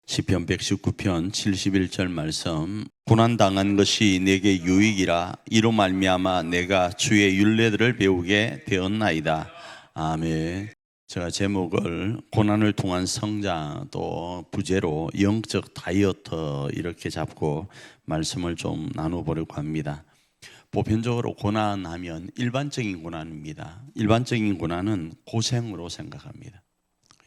시편 119편 71절 말씀. 고난당한 것이 내게 유익이라 이로 말미암아 내가 주의 율례들을 배우게 되었나이다. 아멘. 제가 제목을 고난을 통한 성장 또 부제로 영적 다이어트 이렇게 잡고 말씀을 좀 나눠보려고 합니다. 보편적으로 고난하면 일반적인 고난입니다. 일반적인 고난은 고생으로 생각합니다.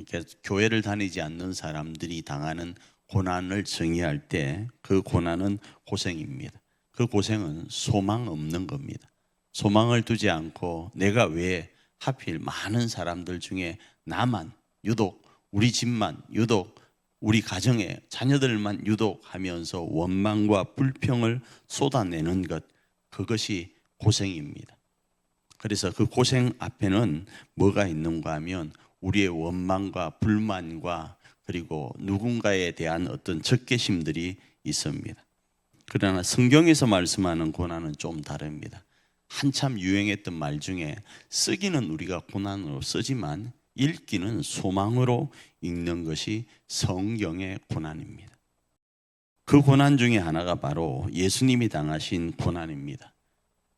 그러니까 교회를 다니지 않는 사람들이 당하는 고난을 정의할 때 그 고난은 고생입니다. 그 고생은 소망 없는 겁니다. 소망을 두지 않고 내가 왜 하필 많은 사람들 중에 나만 유독, 우리 집만 유독, 우리 가정의 자녀들만 유독 하면서 원망과 불평을 쏟아내는 것, 그것이 고생입니다. 그래서 그 고생 앞에는 뭐가 있는가 하면 우리의 원망과 불만과 그리고 누군가에 대한 어떤 적개심들이 있습니다. 그러나 성경에서 말씀하는 고난은 좀 다릅니다. 한참 유행했던 말 중에 쓰기는 우리가 고난으로 쓰지만 읽기는 소망으로 읽는 것이 성경의 고난입니다. 그 고난 중에 하나가 바로 예수님이 당하신 고난입니다.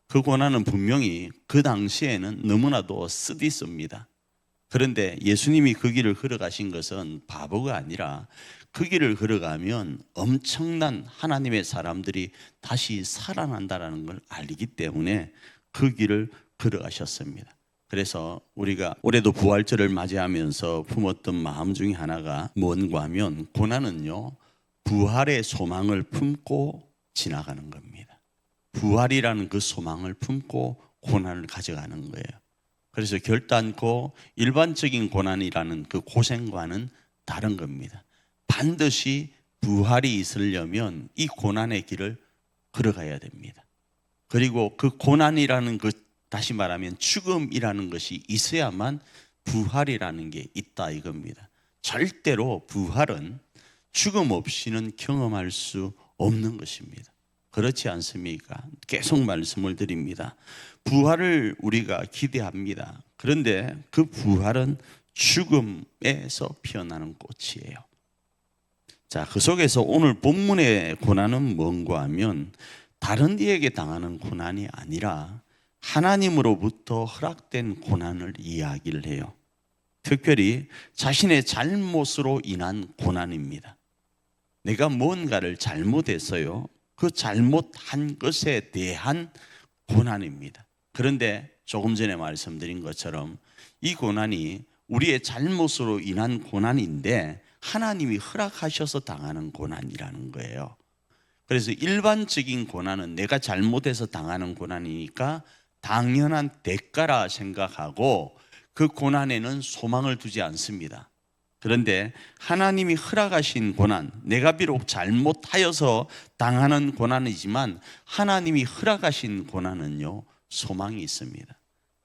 그 고난은 분명히 그 당시에는 너무나도 쓰디씁니다. 그런데 예수님이 그 길을 걸어가신 것은 바보가 아니라 그 길을 걸어가면 엄청난 하나님의 사람들이 다시 살아난다는 걸 알기 때문에 그 길을 걸어가셨습니다. 그래서 우리가 올해도 부활절을 맞이하면서 품었던 마음 중에 하나가 뭔가 하면 고난은요, 부활의 소망을 품고 지나가는 겁니다. 부활이라는 그 소망을 품고 고난을 가져가는 거예요. 그래서 결단코 일반적인 고난이라는 그 고생과는 다른 겁니다. 반드시 부활이 있으려면 이 고난의 길을 걸어가야 됩니다. 그리고 그 고난이라는 그 다시 말하면 죽음이라는 것이 있어야만 부활이라는 게 있다 이겁니다. 절대로 부활은 죽음 없이는 경험할 수 없는 것입니다. 그렇지 않습니까? 계속 말씀을 드립니다. 부활을 우리가 기대합니다. 그런데 그 부활은 죽음에서 피어나는 꽃이에요. 자, 그 속에서 오늘 본문의 고난은 뭔가 하면 다른 이에게 당하는 고난이 아니라 하나님으로부터 허락된 고난을 이야기를 해요. 특별히 자신의 잘못으로 인한 고난입니다. 내가 뭔가를 잘못했어요. 그 잘못한 것에 대한 고난입니다. 그런데 조금 전에 말씀드린 것처럼 이 고난이 우리의 잘못으로 인한 고난인데 하나님이 허락하셔서 당하는 고난이라는 거예요. 그래서 일반적인 고난은 내가 잘못해서 당하는 고난이니까 당연한 대가라 생각하고 그 고난에는 소망을 두지 않습니다. 그런데 하나님이 허락하신 고난, 내가 비록 잘못하여서 당하는 고난이지만 하나님이 허락하신 고난은요, 소망이 있습니다.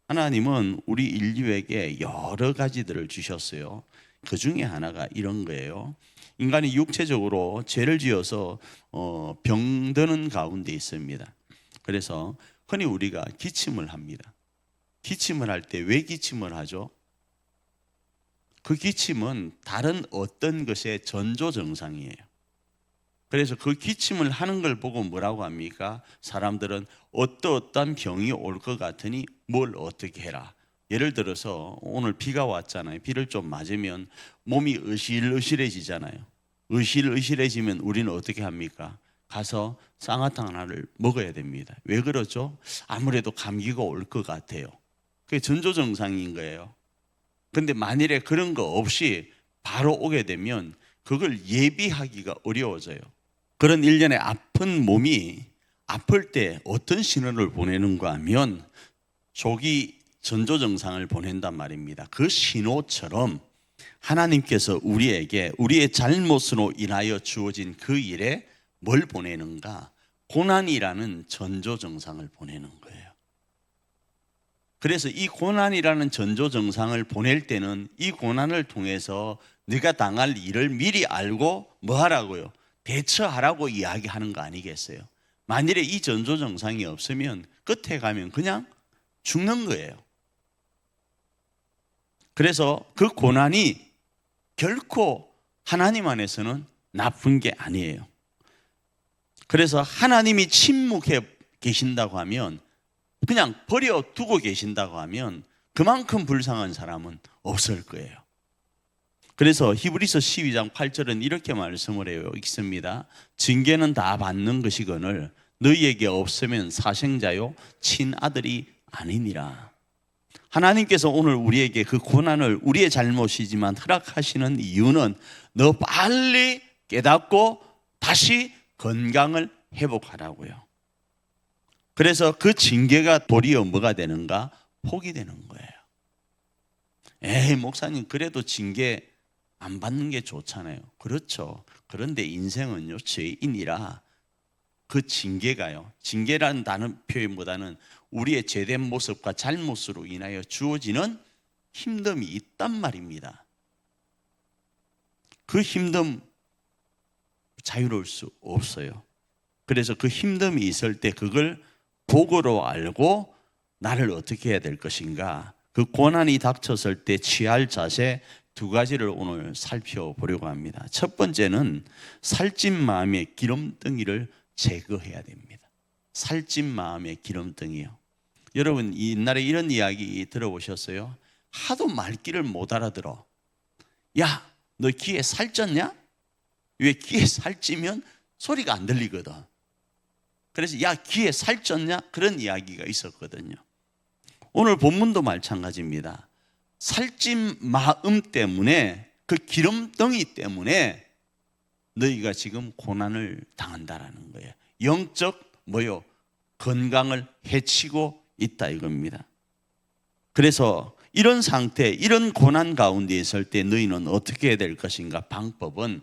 하나님은 우리 인류에게 여러 가지들을 주셨어요. 그 중에 하나가 이런 거예요. 인간이 육체적으로 죄를 지어서 병드는 가운데 있습니다. 그래서 흔히 우리가 기침을 합니다. 기침을 할 때 왜 기침을 하죠? 그 기침은 다른 어떤 것의 전조증상이에요. 그래서 그 기침을 하는 걸 보고 뭐라고 합니까? 사람들은 어떠한 병이 올 것 같으니 뭘 어떻게 해라. 예를 들어서 오늘 비가 왔잖아요. 비를 좀 맞으면 몸이 으실으실해지잖아요. 으실으실해지면 우리는 어떻게 합니까? 가서 쌍화탕 하나를 먹어야 됩니다. 왜 그러죠? 아무래도 감기가 올 것 같아요. 그게 전조증상인 거예요. 근데 만일에 그런 거 없이 바로 오게 되면 그걸 예비하기가 어려워져요. 그런 일련의 아픈 몸이 아플 때 어떤 신호를 보내는가 하면 조기 전조증상을 보낸단 말입니다. 그 신호처럼 하나님께서 우리에게 우리의 잘못으로 인하여 주어진 그 일에 뭘 보내는가? 고난이라는 전조증상을 보내는 거예요. 그래서 이 고난이라는 전조증상을 보낼 때는 이 고난을 통해서 네가 당할 일을 미리 알고 뭐 하라고요? 대처하라고 이야기하는 거 아니겠어요? 만일에 이 전조증상이 없으면 끝에 가면 그냥 죽는 거예요. 그래서 그 고난이 결코 하나님 안에서는 나쁜 게 아니에요. 그래서 하나님이 침묵해 계신다고 하면, 그냥 버려두고 계신다고 하면 그만큼 불쌍한 사람은 없을 거예요. 그래서 히브리서 12장 8절은 이렇게 말씀을 해요. 읽습니다. 징계는 다 받는 것이거늘 너희에게 없으면 사생자요 친아들이 아니니라. 하나님께서 오늘 우리에게 그 고난을 우리의 잘못이지만 허락하시는 이유는 너 빨리 깨닫고 다시 건강을 회복하라고요. 그래서 그 징계가 도리어 뭐가 되는가? 복이 되는 거예요. 에이, 목사님 그래도 징계 안 받는 게 좋잖아요. 그렇죠. 그런데 인생은요, 죄인이라 그 징계가요, 징계라는 단어 표현보다는 우리의 죄된 모습과 잘못으로 인하여 주어지는 힘듦이 있단 말입니다. 그 힘듦 자유로울 수 없어요. 그래서 그 힘듦이 있을 때 그걸 복으로 알고 나를 어떻게 해야 될 것인가, 그 고난이 닥쳤을 때 취할 자세 두 가지를 오늘 살펴보려고 합니다. 첫 번째는 살찐 마음의 기름덩이를 제거해야 됩니다. 살찐 마음의 기름덩이요. 여러분 옛날에 이런 이야기 들어보셨어요? 하도 말귀를 못 알아들어. 야, 너 귀에 살쪘냐? 왜 귀에 살찌면 소리가 안 들리거든. 그래서 야, 귀에 살쪘냐? 그런 이야기가 있었거든요. 오늘 본문도 마찬가지입니다. 살찐 마음 때문에, 그 기름덩이 때문에 너희가 지금 고난을 당한다라는 거예요. 영적 건강을 해치고 있다 이겁니다. 그래서 이런 상태, 이런 고난 가운데 있을 때 너희는 어떻게 해야 될 것인가? 방법은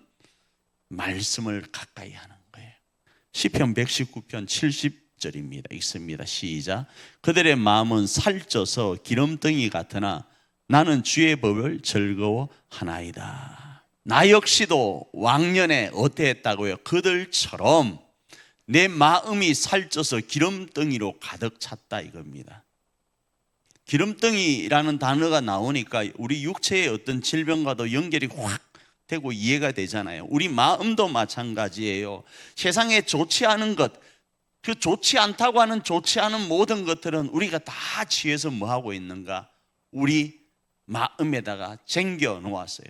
말씀을 가까이 하는 거예요. 시편 119편 70절입니다. 읽습니다. 시작. 그들의 마음은 살쪄서 기름덩이 같으나 나는 주의 법을 즐거워하나이다. 나 역시도 왕년에 어땠다고요? 그들처럼 내 마음이 살쪄서 기름덩이로 가득 찼다 이겁니다. 기름덩이라는 단어가 나오니까 우리 육체의 어떤 질병과도 연결이 확 되고 이해가 되잖아요. 우리 마음도 마찬가지예요. 세상에 좋지 않은 것, 그 좋지 않다고 하는 좋지 않은 모든 것들은 우리가 다 취해서 뭐 하고 있는가? 우리 마음에다가 쟁겨 놓았어요.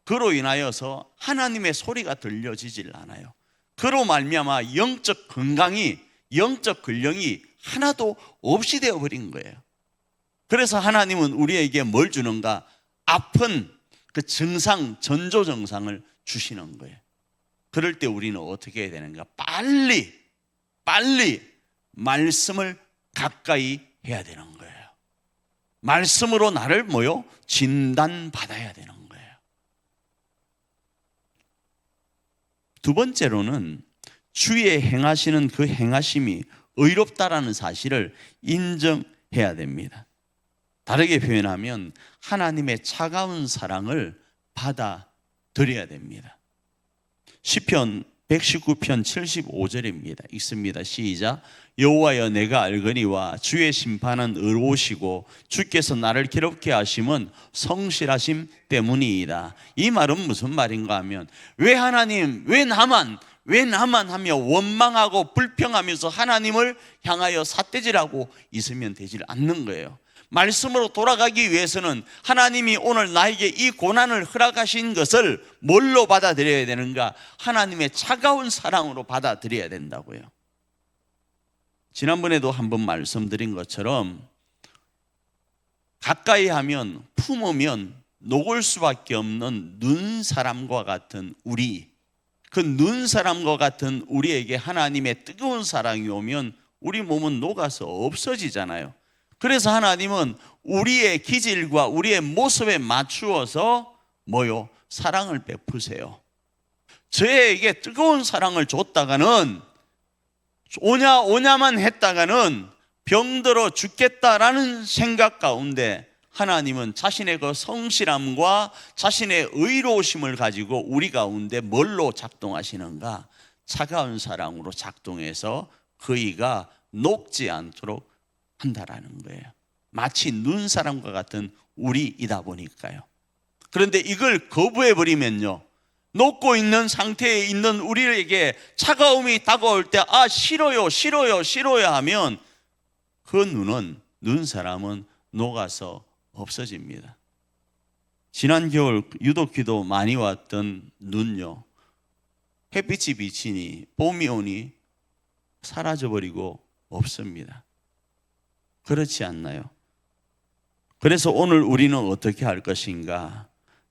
그로 인하여서 하나님의 소리가 들려지질 않아요. 그로 말미암아 영적 건강이, 영적 근력이 하나도 없이 되어버린 거예요. 그래서 하나님은 우리에게 뭘 주는가? 아픈 그 증상, 전조 증상을 주시는 거예요. 그럴 때 우리는 어떻게 해야 되는가? 빨리 말씀을 가까이 해야 되는 거예요. 말씀으로 나를 진단받아야 되는 거예요. 두 번째로는 주의 행하시는 그 행하심이 의롭다라는 사실을 인정해야 됩니다. 다르게 표현하면 하나님의 차가운 사랑을 받아들여야 됩니다. 시편 119편 75절입니다. 읽습니다. 시작. 여호와여 내가 알거니와 주의 심판은 의로우시고 주께서 나를 괴롭게 하심은 성실하심 때문이이다. 이 말은 무슨 말인가 하면, 왜 하나님, 왜 나만 하며 원망하고 불평하면서 하나님을 향하여 삿대질하고 있으면 되질 않는 거예요. 말씀으로 돌아가기 위해서는 하나님이 오늘 나에게 이 고난을 허락하신 것을 뭘로 받아들여야 되는가? 하나님의 차가운 사랑으로 받아들여야 된다고요. 지난번에도 한번 말씀드린 것처럼 가까이 하면, 품으면 녹을 수밖에 없는 눈사람과 같은 우리, 그 눈사람과 같은 우리에게 하나님의 뜨거운 사랑이 오면 우리 몸은 녹아서 없어지잖아요. 그래서 하나님은 우리의 기질과 우리의 모습에 맞추어서 사랑을 베푸세요. 저에게 뜨거운 사랑을 줬다가는, 오냐만 했다가는 병들어 죽겠다라는 생각 가운데 하나님은 자신의 그 성실함과 자신의 의로우심을 가지고 우리 가운데 뭘로 작동하시는가? 차가운 사랑으로 작동해서 그이가 녹지 않도록 한다라는 거예요. 마치 눈사람과 같은 우리이다 보니까요. 그런데 이걸 거부해버리면요, 녹고 있는 상태에 있는 우리에게 차가움이 다가올 때 싫어요 싫어요 싫어요 하면 그 눈 사람은 녹아서 없어집니다. 지난 겨울 유독 비도 많이 왔던 눈요, 햇빛이 비치니 봄이 오니 사라져버리고 없습니다. 그렇지 않나요? 그래서 오늘 우리는 어떻게 할 것인가?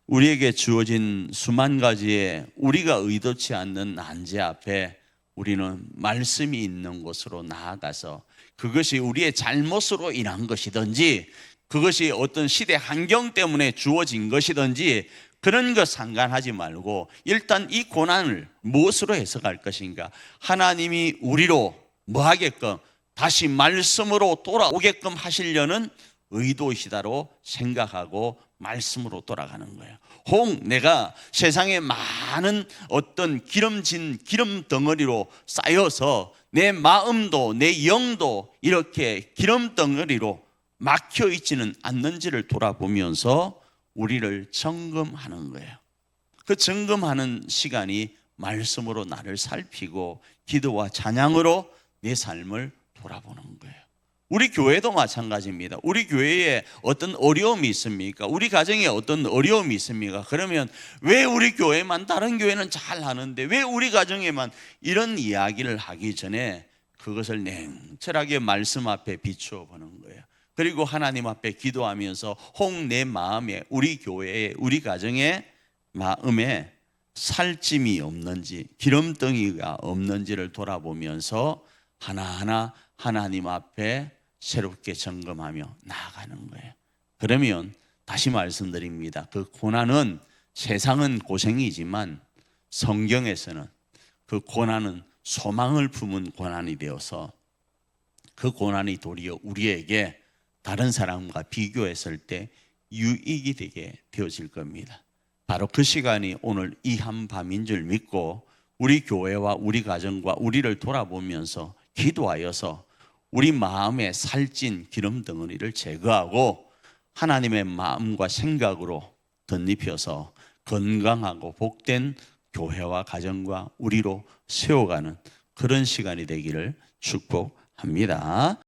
우리에게 주어진 수만 가지의 우리가 의도치 않는 난제 앞에 우리는 말씀이 있는 곳으로 나아가서 그것이 우리의 잘못으로 인한 것이든지 그것이 어떤 시대 환경 때문에 주어진 것이든지 그런 것 상관하지 말고 일단 이 고난을 무엇으로 해석할 것인가? 하나님이 우리로 뭐 하게끔 다시 말씀으로 돌아오게끔 하시려는 의도이시다로 생각하고 말씀으로 돌아가는 거예요. 내가 세상에 많은 어떤 기름진 기름 덩어리로 쌓여서 내 마음도 내 영도 이렇게 기름 덩어리로 막혀 있지는 않는지를 돌아보면서 우리를 점검하는 거예요. 그 점검하는 시간이 말씀으로 나를 살피고 기도와 찬양으로 내 삶을 돌아보는 거예요. 우리 교회도 마찬가지입니다. 우리 교회에 어떤 어려움이 있습니까? 우리 가정에 어떤 어려움이 있습니까? 그러면 왜 우리 교회만, 다른 교회는 잘 하는데 왜 우리 가정에만, 이런 이야기를 하기 전에 그것을 냉철하게 말씀 앞에 비추어 보는 거예요. 그리고 하나님 앞에 기도하면서 내 마음에, 우리 교회에, 우리 가정에 마음에 살찜이 없는지, 기름덩이가 없는지를 돌아보면서 하나하나 하나님 앞에 새롭게 점검하며 나아가는 거예요. 그러면 다시 말씀드립니다. 그 고난은, 세상은 고생이지만 성경에서는 그 고난은 소망을 품은 고난이 되어서 그 고난이 도리어 우리에게 다른 사람과 비교했을 때 유익이 되게 되어질 겁니다. 바로 그 시간이 오늘 이 한밤인 줄 믿고 우리 교회와 우리 가정과 우리를 돌아보면서 기도하여서 우리 마음에 살찐 기름 덩어리를 제거하고 하나님의 마음과 생각으로 덧입혀서 건강하고 복된 교회와 가정과 우리로 세워가는 그런 시간이 되기를 축복합니다.